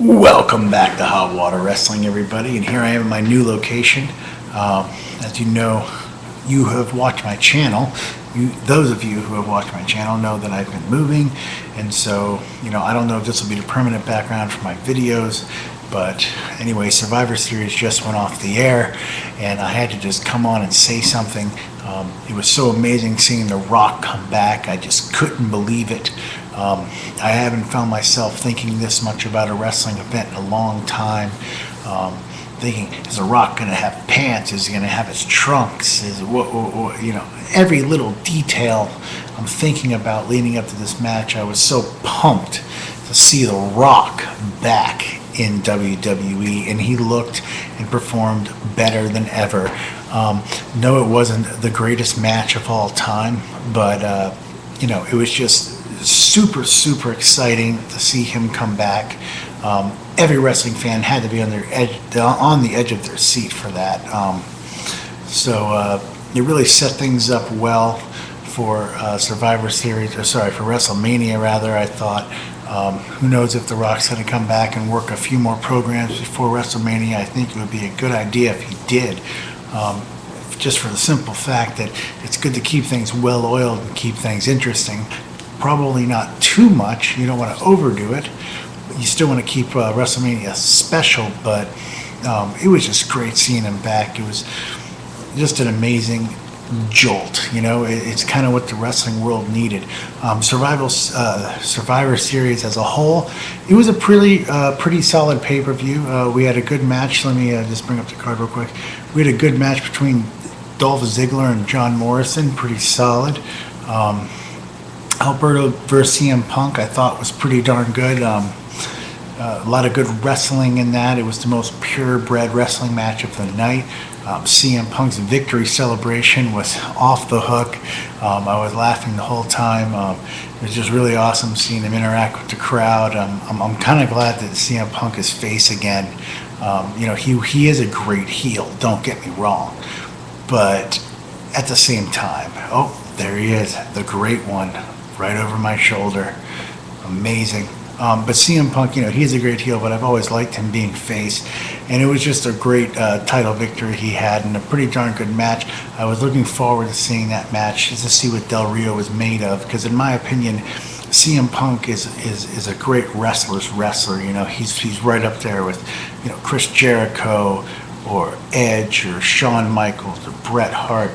Welcome back to Hot Water Wrestling, everybody, and here I am in my new location. As you know, you have watched my channel. Those of you who have watched my channel know that I've been moving, and so, I don't know if this will be the permanent background for my videos, but anyway, Survivor Series just went off the air, and I had to just come on and say something. It was so amazing seeing The Rock come back. I just couldn't believe it. I haven't found myself thinking this much about a wrestling event in a long time. Thinking, is The Rock going to have pants? Is he going to have his trunks? Every little detail I'm thinking about leading up to this match. I was so pumped to see The Rock back in WWE, and he looked and performed better than ever. No, it wasn't the greatest match of all time, but it was just super exciting to see him come back. Every wrestling fan had to be on the edge of their seat for that. So it really set things up well for Survivor Series, for WrestleMania rather. I thought, who knows if The Rock's going to come back and work a few more programs before WrestleMania. I think it would be a good idea if he did. Just for the simple fact that it's good to keep things well oiled and keep things interesting. Probably not too much. You don't want to overdo it. You still want to keep WrestleMania special, but it was just great seeing him back. It was just an amazing jolt. It's kind of what the wrestling world needed. Survivor Series as a whole, it was a pretty solid pay-per-view. We had a good match. Let me just bring up the card real quick. We had a good match between Dolph Ziggler and John Morrison. Pretty solid. Alberto versus CM Punk, I thought was pretty darn good. A lot of good wrestling in that. It was the most purebred wrestling match of the night. CM Punk's victory celebration was off the hook. I was laughing the whole time. It was just really awesome seeing him interact with the crowd. I'm kind of glad that CM Punk is face again. He is a great heel, don't get me wrong. But at the same time, there he is, the great one, right over my shoulder. Amazing. But CM Punk, he's a great heel, but I've always liked him being face. And it was just a great title victory he had and a pretty darn good match. I was looking forward to seeing that match just to see what Del Rio was made of. Because in my opinion, CM Punk is a great wrestler's wrestler. He's right up there with, Chris Jericho or Edge or Shawn Michaels or Bret Hart,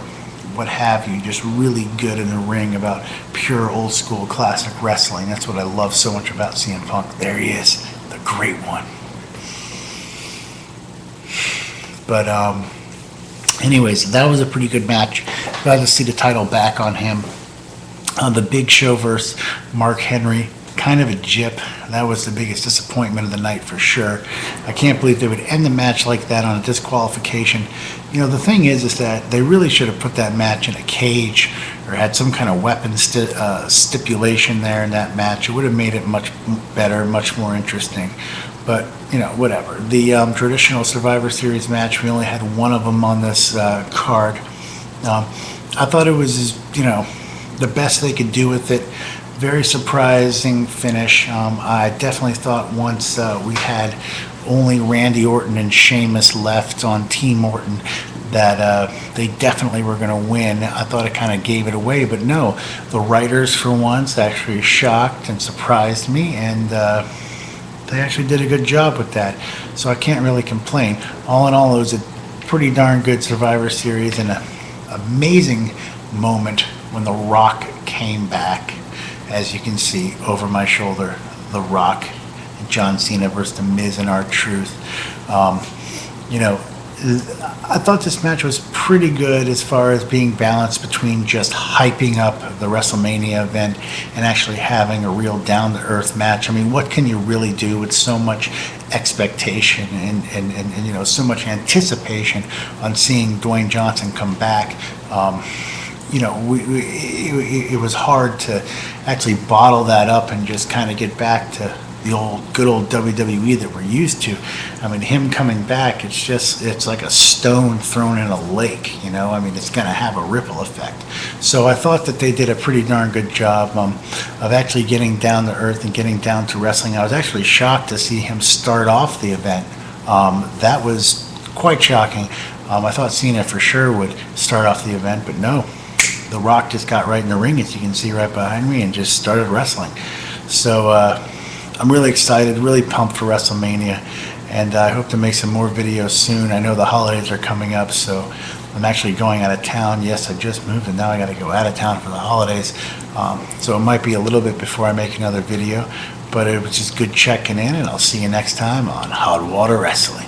what have you, just really good in the ring about pure old school classic wrestling. That's what I love so much about CM Punk. There he is, the great one. But anyways, that was a pretty good match. Glad to see the title back on him. The Big Show versus Mark Henry, kind of a jip. That was the biggest disappointment of the night for sure. I can't believe they would end the match like that on a disqualification. The thing is that they really should have put that match in a cage or had some kind of weapon stipulation there in that match. It would have made it much better, much more interesting. But, whatever. The traditional Survivor Series match, we only had one of them on this card. I thought it was, the best they could do with it. Very surprising finish. I definitely thought once we had only Randy Orton and Sheamus left on Team Orton that they definitely were going to win. I thought it kind of gave it away, but no. The writers, for once, actually shocked and surprised me, and they actually did a good job with that. So I can't really complain. All in all, it was a pretty darn good Survivor Series and an amazing moment when The Rock came back. As you can see over my shoulder, The Rock and John Cena versus The Miz and R-Truth. I thought this match was pretty good as far as being balanced between just hyping up the WrestleMania event and actually having a real down-to-earth match. I mean, what can you really do with so much expectation and so much anticipation on seeing Dwayne Johnson come back? It was hard to actually bottle that up and just kind of get back to the good old WWE that we're used to. I mean, him coming back, it's like a stone thrown in a lake, you know? I mean, it's going to have a ripple effect. So I thought that they did a pretty darn good job of actually getting down to earth and getting down to wrestling. I was actually shocked to see him start off the event. That was quite shocking. I thought Cena for sure would start off the event, but no. The Rock just got right in the ring, as you can see right behind me, and just started wrestling. So I'm really excited, really pumped for WrestleMania, and I hope to make some more videos soon. I know the holidays are coming up, so I'm actually going out of town. Yes, I just moved, and now I got to go out of town for the holidays. So it might be a little bit before I make another video, but it was just good checking in, and I'll see you next time on Hot Water Wrestling.